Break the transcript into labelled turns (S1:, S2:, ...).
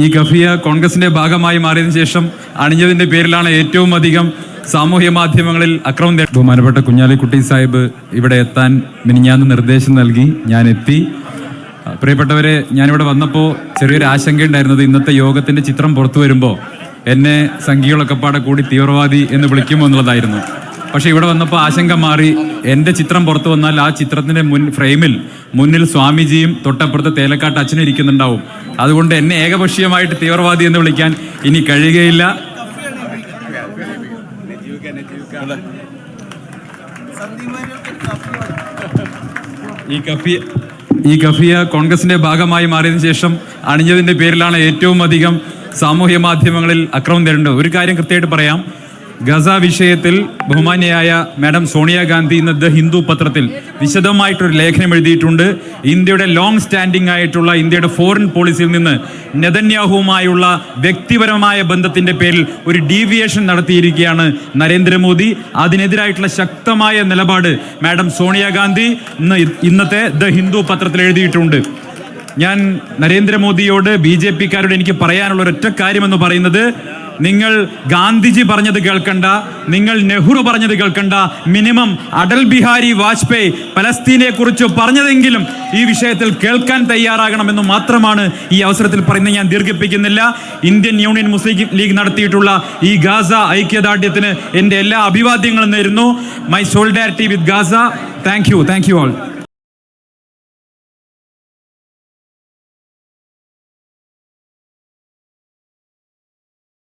S1: ഈ കഫിയ കോൺഗ്രസിന്റെ ഭാഗമായി മാറിയതിനു ശേഷം അണിഞ്ഞതിന്റെ പേരിലാണ് ഏറ്റവും അധികം സാമൂഹ്യ മാധ്യമങ്ങളിൽ അക്രമം. ബഹുമാനപ്പെട്ട കുഞ്ഞാലിക്കുട്ടി സാഹിബ് ഇവിടെ എത്താൻ മിനിഞ്ഞാന്ന് നിർദ്ദേശം നൽകി. ഞാൻ എത്തി. പ്രിയപ്പെട്ടവരെ, ഞാനിവിടെ വന്നപ്പോൾ ചെറിയൊരു ആശങ്കയുണ്ടായിരുന്നത് ഇന്നത്തെ യോഗത്തിന്റെ ചിത്രം പുറത്തു വരുമ്പോൾ എന്നെ സംഘികളൊക്കെ പാടെ കൂടി തീവ്രവാദി എന്ന് വിളിക്കുമോ എന്നുള്ളതായിരുന്നു. പക്ഷെ ഇവിടെ വന്നപ്പോൾ ആശങ്ക മാറി. എൻ്റെ ചിത്രം പുറത്തു വന്നാൽ ആ ചിത്രത്തിന്റെ മുന്നിൽ സ്വാമിജിയും തൊട്ടപ്പുറത്ത് തേലക്കാട്ട് അച്ഛനും ഇരിക്കുന്നുണ്ടാവും. അതുകൊണ്ട് എന്നെ ഏകപക്ഷീയമായിട്ട് തീവ്രവാദി എന്ന് വിളിക്കാൻ ഇനി കഴിയുകയില്ല. ഈ കഫിയ കോൺഗ്രസിന്റെ ഭാഗമായി മാറിയതിനു ശേഷം അണിഞ്ഞതിന്റെ പേരിലാണ് ഏറ്റവും അധികം സാമൂഹ്യ മാധ്യമങ്ങളിൽ അക്രമം നേരിടുന്നത്. ഒരു കാര്യം കൃത്യമായിട്ട് പറയാം. ഗസ വിഷയത്തിൽ ബഹുമാന്യയായ മാഡം സോണിയാഗാന്ധി ഇന്ന് ദ ഹിന്ദു പത്രത്തിൽ വിശദമായിട്ടൊരു ലേഖനം എഴുതിയിട്ടുണ്ട്. ഇന്ത്യയുടെ ലോങ് സ്റ്റാൻഡിംഗ് ആയിട്ടുള്ള ഇന്ത്യയുടെ ഫോറിൻ പോളിസിയിൽ നിന്ന് നെതന്യാഹുവുമായുള്ള വ്യക്തിപരമായ ബന്ധത്തിന്റെ പേരിൽ ഒരു ഡീവിയേഷൻ നടത്തിയിരിക്കുകയാണ് നരേന്ദ്രമോദി. അതിനെതിരായിട്ടുള്ള ശക്തമായ നിലപാട് മാഡം സോണിയാഗാന്ധി ഇന്നത്തെ ദ ഹിന്ദു പത്രത്തിൽ എഴുതിയിട്ടുണ്ട്. ഞാൻ നരേന്ദ്രമോദിയോട് BJP-കാരോട് എനിക്ക് പറയാനുള്ള ഒരൊറ്റ കാര്യമെന്ന് പറയുന്നത്, നിങ്ങൾ ഗാന്ധിജി പറഞ്ഞത് കേൾക്കണ്ട, നിങ്ങൾ നെഹ്റു പറഞ്ഞത് കേൾക്കണ്ട, മിനിമം അടൽ ബിഹാരി വാജ്പേയി പലസ്തീനെ കുറിച്ച് പറഞ്ഞതെങ്കിലും ഈ വിഷയത്തിൽ കേൾക്കാൻ തയ്യാറാകണമെന്ന് മാത്രമാണ് ഈ അവസരത്തിൽ പറയുന്നത്. ഞാൻ ദീർഘിപ്പിക്കുന്നില്ല. ഇന്ത്യൻ യൂണിയൻ മുസ്ലിം ലീഗ് നടത്തിയിട്ടുള്ള ഈ ഗാസ ഐക്യദാർഢ്യത്തിന് എൻ്റെ എല്ലാ അഭിവാദ്യങ്ങളും നേരുന്നു. My solidarity with Gaza. Thank you all.